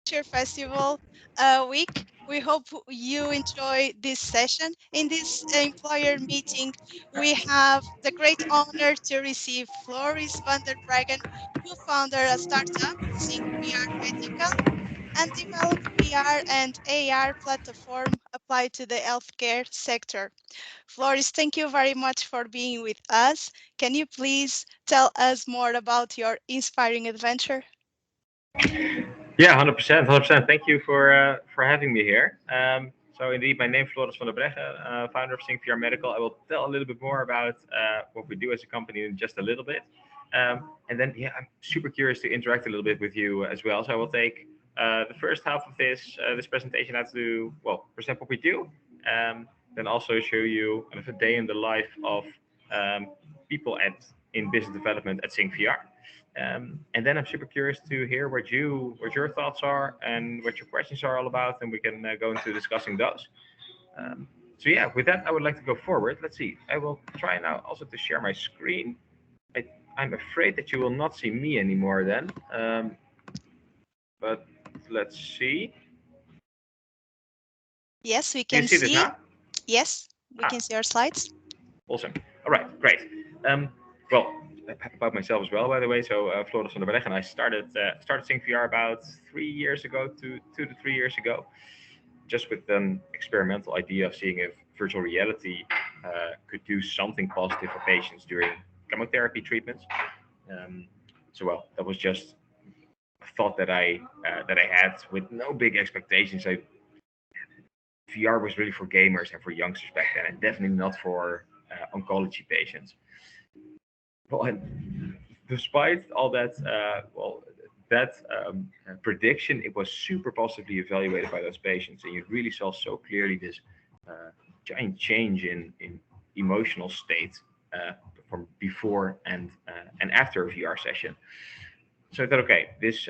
Future Festival week. We hope you enjoy this session. In this employer meeting, we have the great honor to receive Floris van der Breggen, who founded a startup, SyncVR Videocalls, and developed VR and AR platform applied to the healthcare sector. Floris, thank you very much for being with us. Can you please tell us more about your inspiring adventure? Yeah, 100%, 100%. Thank you for having me here. So indeed, my name is Floris van der Breggen, founder of SyncVR Medical. I will tell a little bit more about what we do as a company in just a little bit, and then yeah, I'm super curious to interact a little bit with you as well. So I will take the first half of this presentation out to present what we do, then also show you kind of a day in the life of um, people in business development at SyncVR. And then I'm super curious to hear what your thoughts are and what your questions are all about, and we can go into discussing those. So yeah, with that, I would like to go forward. Let's see. I will try now also to share my screen. I, I'm afraid that you will not see me anymore then, but let's see. Yes, we Do you can see this see. now? Yes, we Ah, can see our slides. awesome. All right, great. Um, well, about myself as well, by the way. So, Floris van der Breggen, and I started SyncVR about 3 years ago, 2 to 3 years ago, just with an experimental idea of seeing if virtual reality could do something positive for patients during chemotherapy treatments. Um, so, well, that was just a thought that I had with no big expectations. VR was really for gamers and for youngsters back then, and definitely not for oncology patients. Well, and despite all that, prediction, it was super positively evaluated by those patients, and you really saw so clearly this uh, giant change in emotional state from before and after a VR session. So I thought, okay, this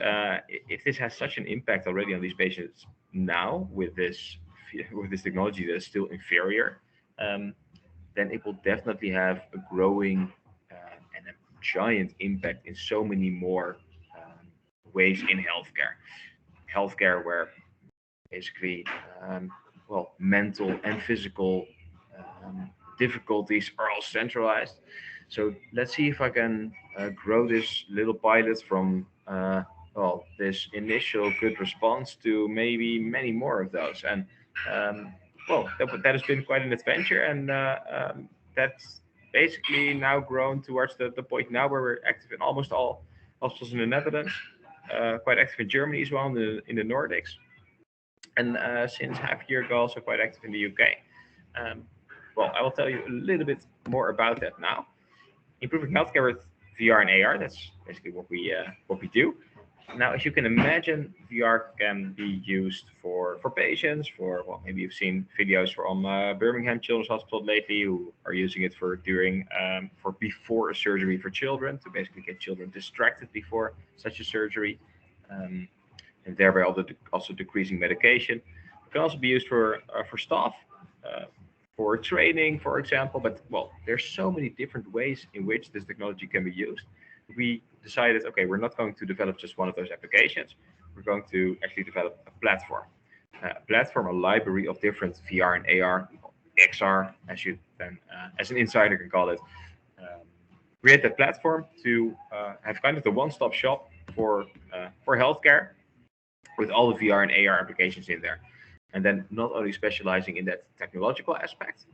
if this has such an impact already on these patients now with this technology that is still inferior, um, then it will definitely have a growing and a giant impact in so many more ways in healthcare. Healthcare, where basically, mental and physical um, difficulties are all centralized. So let's see if I can grow this little pilot from this initial good response to maybe many more of those. And that has been quite an adventure, and that's basically now grown towards the point now where we're active in almost all hospitals in the Netherlands, quite active in Germany as well, in the Nordics, and since half a year ago also quite active in the UK. Um, I will tell you a little bit more about that now. Improving healthcare with VR and AR. That's basically what we do. Now, as you can imagine, VR can be used for patients. Maybe you've seen videos from Birmingham Children's Hospital lately, who are using it for before a surgery for children, to basically get children distracted before such a surgery, um, and thereby also decreasing medication. It can also be used for staff, uh, for training, for example. But there's so many different ways in which this technology can be used. We decided, okay, we're not going to develop just one of those applications. We're going to actually develop a library of different VR and AR, XR, as an insider can call it. Um, Create that platform to have kind of the one-stop shop for healthcare, with all the VR and AR applications in there. And then not only specializing in that technological aspect,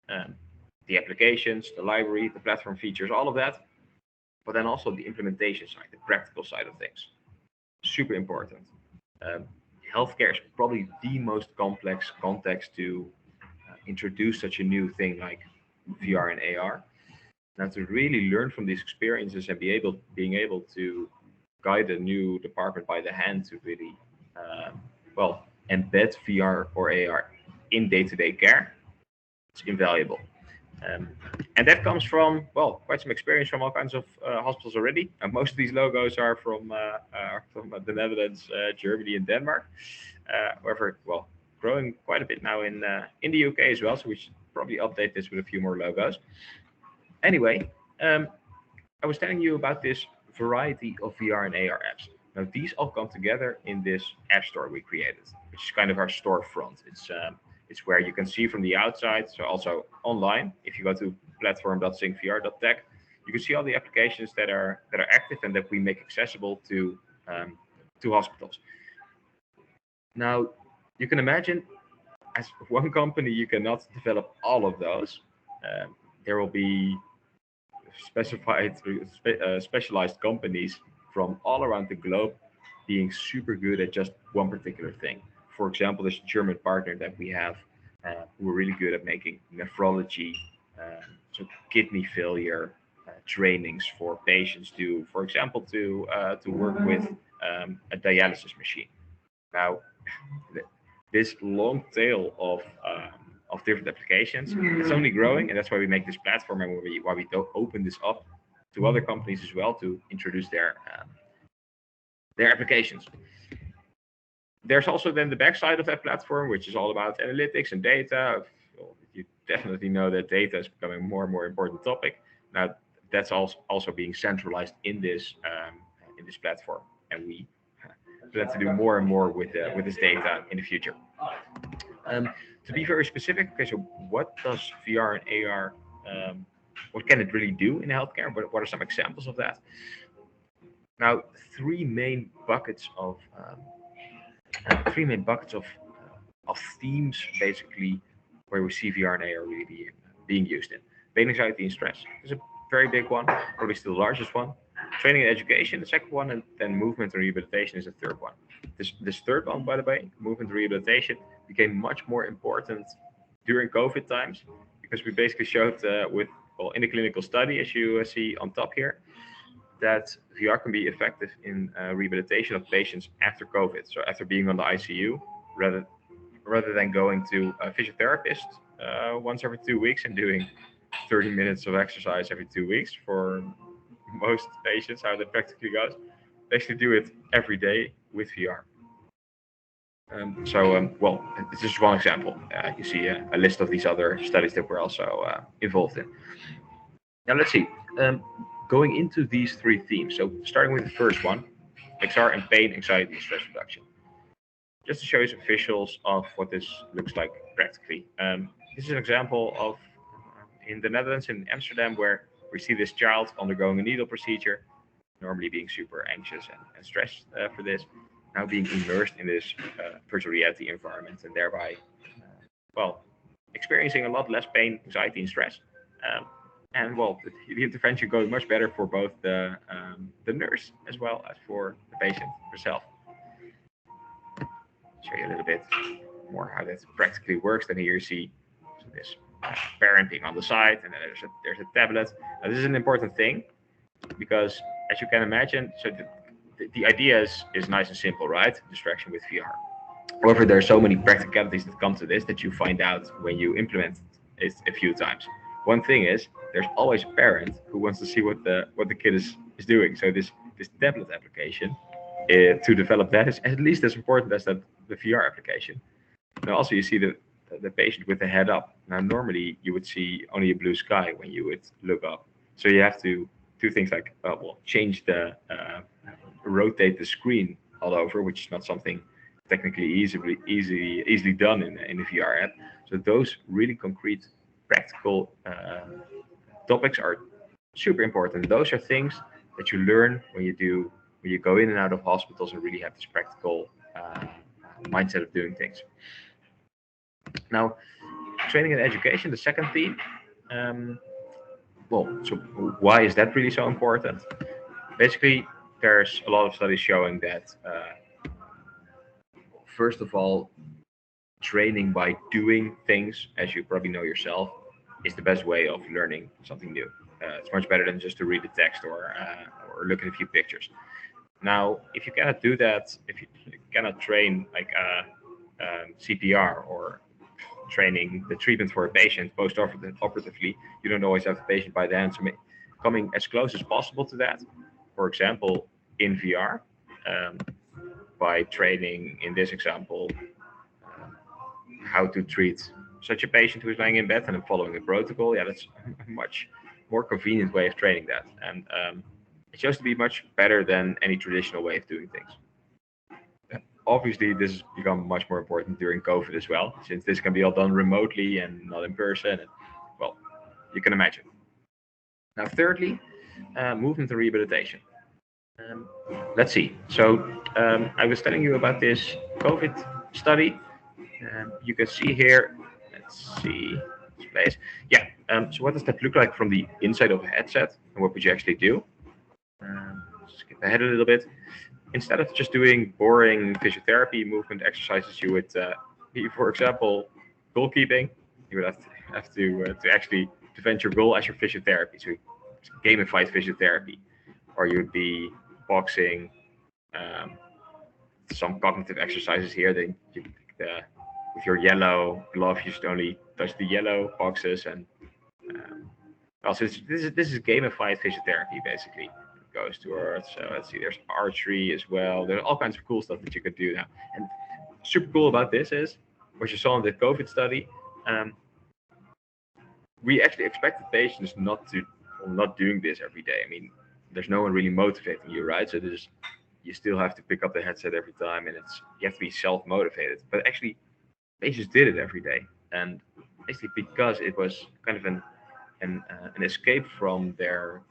um, the applications, the library, the platform features, all of that, but then also the implementation side, the practical side of things. Super important. Um, Healthcare is probably the most complex context to introduce such a new thing like VR and AR. Now, to really learn from these experiences and being able to guide a new department by the hand to really embed VR or AR in day-to-day care, it's invaluable. Um, and that comes from quite some experience from all kinds of hospitals already. And most of these logos are from the Netherlands, Germany, and Denmark. However, growing quite a bit now in the UK as well. So we should probably update this with a few more logos. Anyway, I was telling you about this variety of VR and AR apps. Now these all come together in this app store we created, which is kind of our storefront. It's where you can see from the outside, so also online. If you go to platform.syncvr.tech, you can see all the applications that are active and that we make accessible to hospitals. Now you can imagine, as one company, you cannot develop all of those. There will be specialized companies from all around the globe being super good at just one particular thing. For example, this German partner that we have, who are really good at making nephrology, so kidney failure trainings for patients to, for example, to work with a dialysis machine. Now, this long tail of different applications, it's only growing, and that's why we make this platform, and why we don't open this up to other companies as well to introduce their applications. There's also then the backside of that platform, which is all about analytics and data. Well, you definitely know that data is becoming more and more important topic. Now that's also being centralized in this platform, and we plan to do more and more with this data in the future. Um, to be very specific, okay, so what does VR and AR, what can it really do in healthcare? What are some examples of that? Now, three main buckets of themes basically where we see VR and AR really being used in. Pain anxiety and stress is a very big one, probably still the largest one. Training and education, the second one, and then movement and rehabilitation is the third one. This third one, by the way, movement and rehabilitation, became much more important during COVID times because we basically showed in the clinical study, as you see on top here, that VR can be effective in rehabilitation of patients after COVID. So after being on the ICU, rather than going to a physiotherapist once every 2 weeks and doing 30 minutes of exercise every 2 weeks for most patients, how that practically goes. They actually do it every day with VR. Well, this is one example. You see a list of these other studies that we're also involved in. Now let's see. Um, Going into these three themes. So starting with the first one, XR and pain, anxiety, and stress reduction. Just to show you some visuals of what this looks like practically. This is an example of in the Netherlands, in Amsterdam, where we see this child undergoing a needle procedure, normally being super anxious and stressed for this, now being immersed in this virtual reality environment, and thereby, well, experiencing a lot less pain, anxiety, and stress. Um, and well, the intervention goes much better for both the nurse as well as for the patient herself. Show you a little bit more how that practically works. Then here you see this parenting on the side, and then there's a tablet. Now, this is an important thing because, as you can imagine, so the idea is nice and simple, right? Distraction with VR. However, there are so many practicalities that come to this that you find out when you implement it a few times. One thing is there's always a parent who wants to see what the kid is doing. So this tablet application to develop that is at least as important as the VR application. Now also you see the patient with the head up. Now normally you would see only a blue sky when you would look up. So you have to do things like change the rotate the screen all over, which is not something technically easily done in the VR app. So those really concrete practical topics are super important. Those are things that you learn when you go in and out of hospitals and really have this practical mindset of doing things. Now, training and education, the second theme. Um, so why is that really so important? Basically, there's a lot of studies showing that first of all, training by doing things, as you probably know yourself, is the best way of learning something new. It's much better than just to read the text or look at a few pictures. Now, if you cannot do that, if you cannot train like CPR or training the treatment for a patient post-operatively, you don't always have the patient by the hand. So coming as close as possible to that, for example, in VR, um, by training, in this example, how to treat such a patient who is lying in bed and following a protocol. Yeah, that's a much more convenient way of training that. And It shows to be much better than any traditional way of doing things. Obviously, this has become much more important during COVID as well, since this can be all done remotely and not in person. And, well, you can imagine. Now, thirdly, movement and rehabilitation. Um, let's see. So, I was telling you about this COVID study. You can see here. Let's see this place. Yeah. So, what does that look like from the inside of a headset, and what would you actually do? Skip ahead a little bit. Instead of just doing boring physiotherapy movement exercises, you would, for example, goalkeeping. You would have to actually defend your goal as your physiotherapy. So gamified physiotherapy, or you would be boxing. Um, some cognitive exercises here. Then you, with your yellow glove, you should only touch the yellow boxes, and also this is gamified physiotherapy basically. It goes towards let's see, there's archery as well. There's all kinds of cool stuff that you could do now. And super cool about this is what you saw in the COVID study. Um, we actually expected patients not doing this every day. I mean, there's no one really motivating you, right? So there's you still have to pick up the headset every time, and you have to be self motivated. But actually, patients did it every day, and basically because it was kind of an escape from their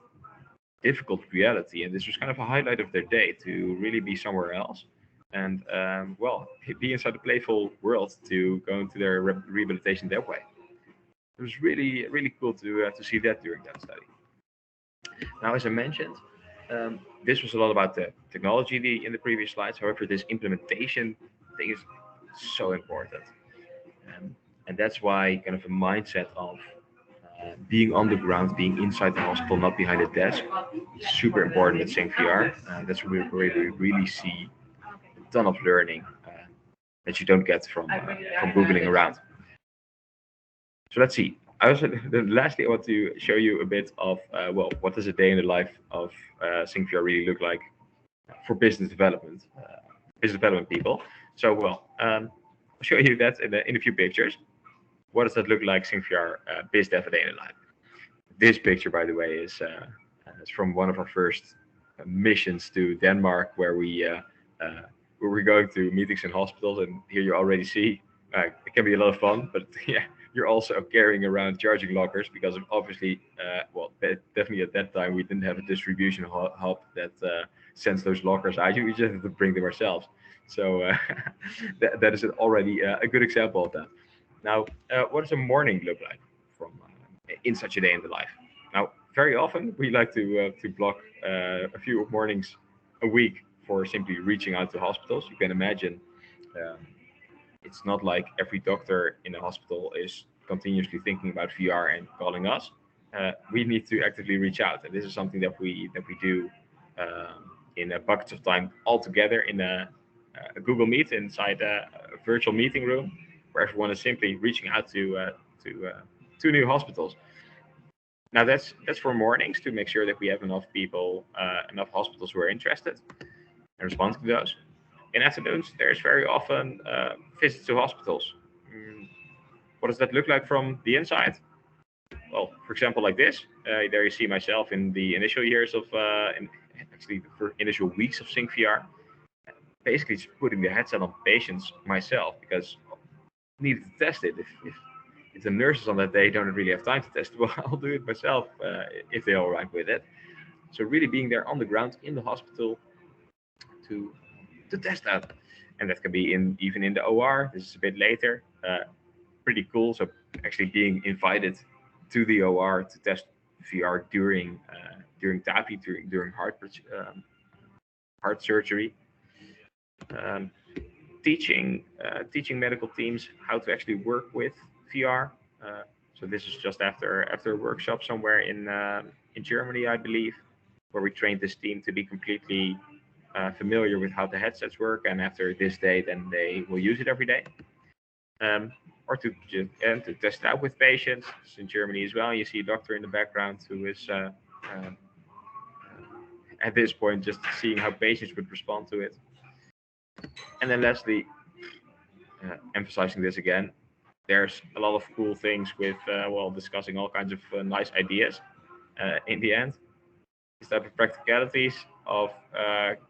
difficult reality, and this was kind of a highlight of their day to really be somewhere else, and well, be inside the playful world to go into their rehabilitation that way. It was really cool to see that during that study. Now, as I mentioned, this was a lot about the technology in the previous slides. However, this implementation thing is so important, um, and that's why kind of a mindset of being on the ground, being inside the hospital, not behind a desk, is super important at SyncVR. That's where we really see a ton of learning that you don't get from googling around. So let's see. Lastly, I want to show you a bit of well, what does a day in the life of SyncVR really look like for business development people. So, well, I'll show you that in a few pictures. What does that look like, SyncVR biz dev a day in the life? This picture, by the way, is from one of our first missions to Denmark, where we're going to meetings in hospitals, and here you already see it can be a lot of fun, but yeah, you're also carrying around charging lockers because of obviously, well, definitely at that time we didn't have a distribution hub that sends those lockers out. You just have to bring them ourselves. So that is already a good example of that. Now, what does a morning look like from in such a day in the life? Now, very often we like to block a few mornings a week for simply reaching out to hospitals. You can imagine um, it's not like every doctor in the hospital is continuously thinking about VR and calling us. We need to actively reach out, and this is something that we do in buckets of time all together in a Google Meet inside a virtual meeting room, where everyone is simply reaching out to two new hospitals. Now that's for mornings to make sure that we have enough people, enough hospitals who are interested and respond to those. In afternoons, there's very often visits to hospitals. Mm, what does that look like from the inside? Well, for example, like this. There you see myself in the initial years of, actually the initial weeks of SyncVR, basically just putting the headset on patients myself because I needed to test it. If the nurses on that day don't really have time to test it, well, I'll do it myself if they're all right with it. So really being there on the ground in the hospital to to test that, and that can be in even in the OR. This is a bit later. Pretty cool. So actually being invited to the OR to test VR during TAPI, during heart surgery, um, teaching medical teams how to actually work with VR. So this is just after a workshop somewhere in Germany, I believe, where we trained this team to be completely familiar with how the headsets work, and after this day, then they will use it every day. Or to test it out with patients. It's in Germany as well. You see a doctor in the background who is at this point just seeing how patients would respond to it. And then lastly, emphasizing this again, there's a lot of cool things with well, discussing all kinds of nice ideas in the end. type of practicalities of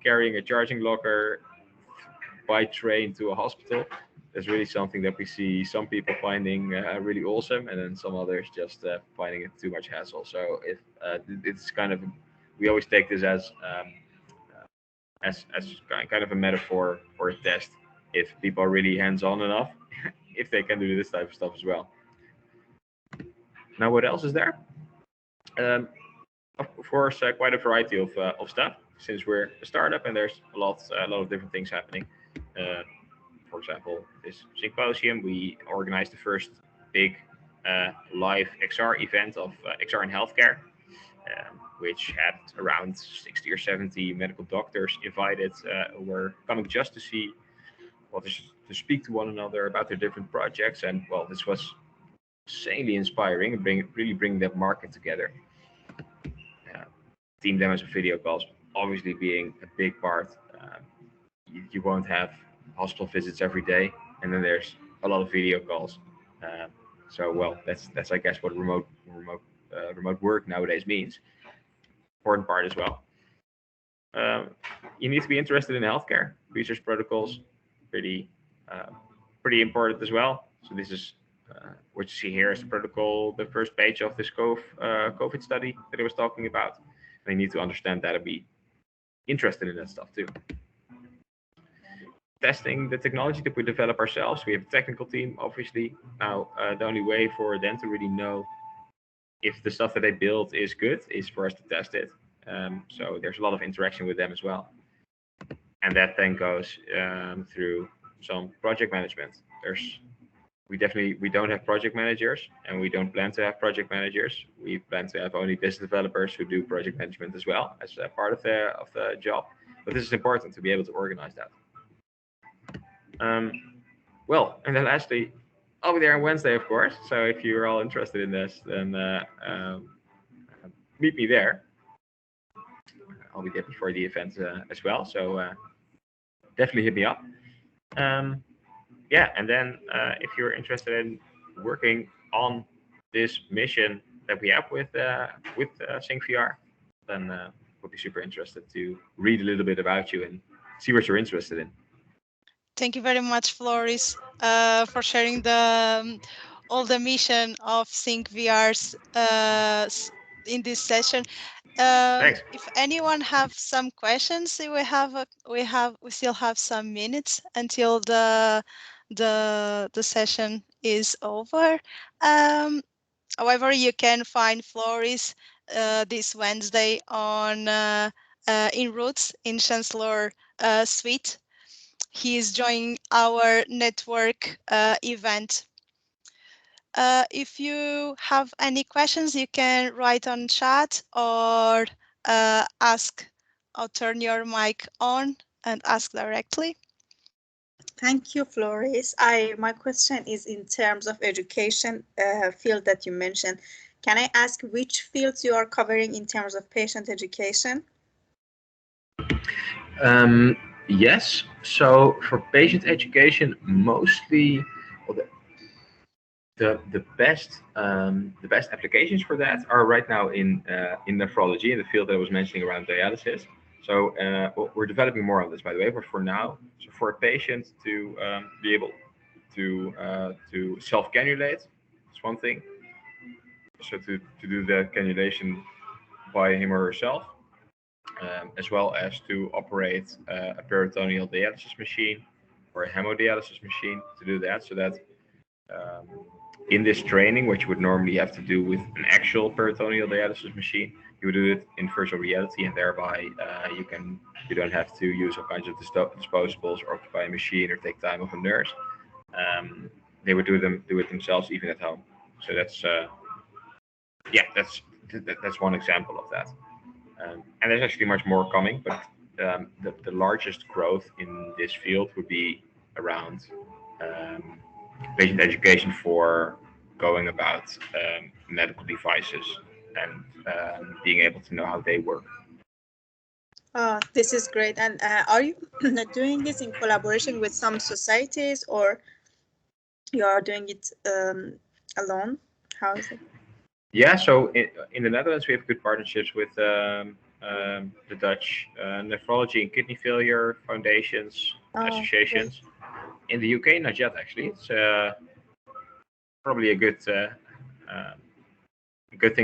carrying a charging locker by train to a hospital is really something that we see some people finding really awesome, and then some others just finding it too much hassle. So if it's kind of, we always take this as kind of a metaphor for a test. If people are really hands-on enough, if they can do this type of stuff as well. Now, what else is there? Um, of course, quite a variety of stuff. Since we're a startup and there's a lot of different things happening. Uh, for example, this symposium, we organized the first big live XR event of XR in healthcare, which had around 60 or 70 medical doctors invited who were coming just to see, well, to speak to one another about their different projects. And well, this was insanely inspiring and really bring that market together. Team demos and video calls obviously being a big part. You won't have hospital visits every day, and then there's a lot of video calls. So well, that's I guess what remote work nowadays means. Important part as well. Um, you need to be interested in healthcare. Research protocols, pretty uh, pretty important as well. So this is what you see here is the protocol, the first page of this COVID study that I was talking about. And you need to understand that and be interested in that stuff too. Testing the technology that we develop ourselves. We have a technical team, obviously. Now, the only way for them to really know if the stuff that they build is good is for us to test it. So there's a lot of interaction with them as well. And that then goes through some project management. We don't have project managers, and we don't plan to have project managers. We plan to have only business developers who do project management as well as a part of the job. But this is important to be able to organize that. Well, and then lastly, I'll be there on Wednesday, of course. So if you're all interested in this, then meet me there. I'll be there before the event as well. So definitely hit me up. Yeah, and then if you're interested in working on this mission that we have with SyncVR, then we'll be super interested to read a little bit about you and see what you're interested in. Thank you very much, Floris, for sharing all the mission of SyncVR's in this session. Thanks. If anyone have some questions, we still have some minutes until the session is over. However, you can find Floris this Wednesday on in Roots in Chancellor Suite. He is joining our network event. If you have any questions, you can write on chat or ask or turn your mic on and ask directly. Thank you, Floris. My question is in terms of education field that you mentioned. Can I ask which fields you are covering in terms of patient education? Yes. So for patient education, mostly well, the best applications for that are right now in nephrology, in the field that I was mentioning around dialysis. So we're developing more on this, by the way. But for now, so for a patient to be able to self-cannulate, is one thing. So to do the cannulation by him or herself, as well as to operate a peritoneal dialysis machine or a hemodialysis machine to do that. So that in this training, which you would normally have to do with an actual peritoneal dialysis machine, you would do it in virtual reality, and thereby you don't have to use all kinds of disposables or occupy a machine or take time of a nurse. They would do it themselves even at home. So that's one example of that. And there's actually much more coming, but the largest growth in this field would be around patient education for going about medical devices and being able to know how they work. This is great. And are you doing this in collaboration with some societies, or you are doing it alone? How is it? Yeah, so in the Netherlands, we have good partnerships with the Dutch Nephrology and Kidney Failure Foundations Oh, great. associations. In the UK, not yet actually. It's probably a good thing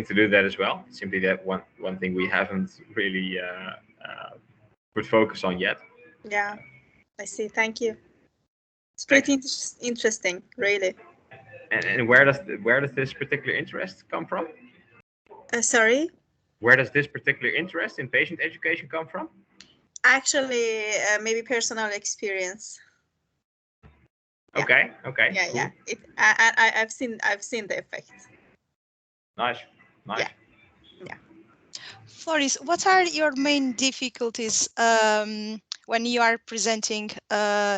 to do that as well. Simply that one thing we haven't really put focus on yet. Yeah, I see. Thank you. It's Thanks. pretty interesting, really. And where does this particular interest come from? Sorry? Where does this particular interest in patient education come from? Actually, maybe personal experience. Yeah. Okay. Yeah, Cool. yeah. I've seen the effect. Nice. Yeah. Yeah. Floris, what are your main difficulties when you are presenting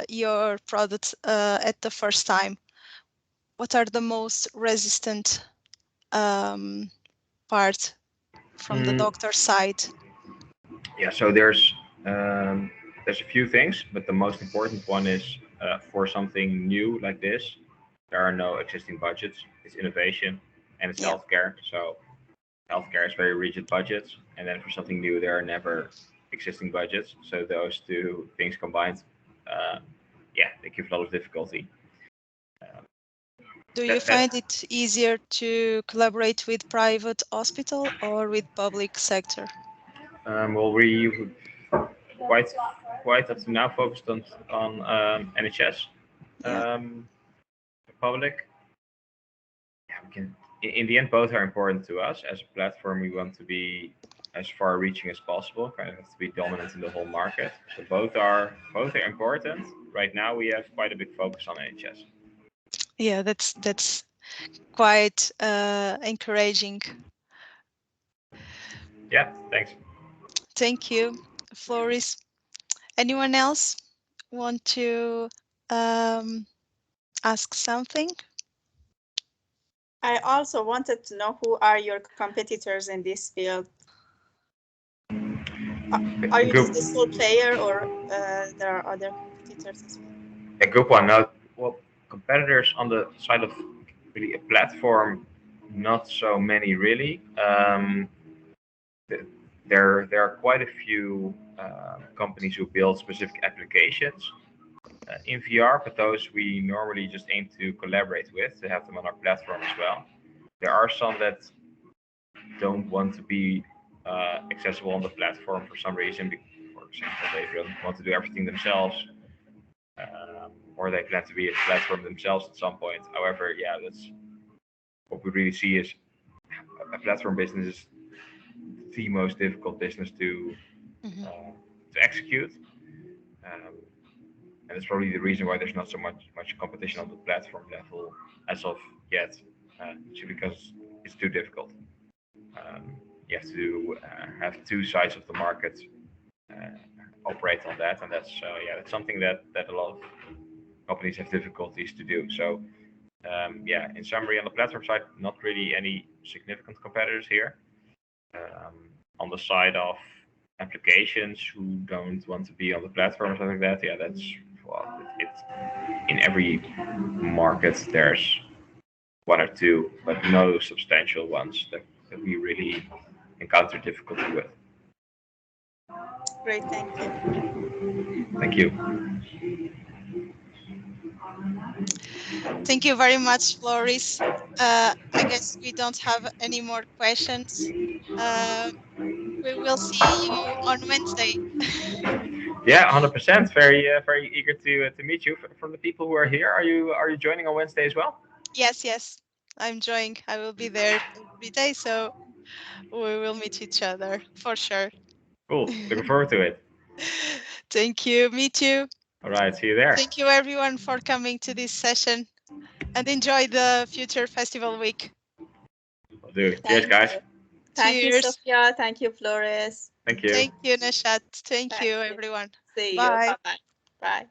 your product at the first time? What are the most resistant part from the doctor side? Yeah. So there's a few things, but the most important one is for something new like this, there are no existing budgets. It's innovation and it's Yeah. healthcare. So healthcare is very rigid budgets, and then for something new, there are never existing budgets. So those two things combined, they give a lot of difficulty. Do you find it easier to collaborate with private hospital or with public sector? Well, we quite up to now focused on NHS, Yeah. public. Yeah, we can. In the end, both are important to us. As a platform, we want to be as far-reaching as possible. Kind of have to be dominant in the whole market. So both are important. Right now, we have quite a big focus on NHS. Yeah, that's quite encouraging. Yeah, thanks. Thank you, Floris. Anyone else want to ask something? I also wanted to know who are your competitors in this field? Are you Good. the sole player or there are other competitors as well? A good one. Now, well, competitors on the side of really a platform, not so many really. There are quite a few companies who build specific applications in VR, but those we normally just aim to collaborate with to have them on our platform as well. There are some that don't want to be accessible on the platform for some reason. For example, they don't want to do everything themselves, or they plan to be a platform themselves at some point. However, yeah, that's what we really see is a platform business is the most difficult business to execute. And it's probably the reason why there's not so much competition on the platform level as of yet, because it's too difficult. You have to have two sides of the market operate on that, and that's something that a lot of companies have difficulties to do. So in summary, on the platform side, not really any significant competitors here. On the side of applications who don't want to be on the platform or something like that, it's in every market there's one or two, but no substantial ones that we really encounter difficulty with. Great, thank you. Thank you. Thank you very much, Floris. I guess we don't have any more questions. We will see you on Wednesday. Yeah, 100%. Very eager to meet you. From the people who are here, are you joining on Wednesday as well? Yes, I'm joining. I will be there every day, so we will meet each other for sure. Cool. Looking forward to it. Thank you. Me too. All right. See you there. Thank you, everyone, for coming to this session, and enjoy the Future Festival week. Will do. Thank Cheers, guys. you. Thank you, Cheers. Sophia. Thank you, Flores. Thank you. Thank you, Nashat. Thank Thank you, you. everyone. See you. Bye. Bye-bye. Bye.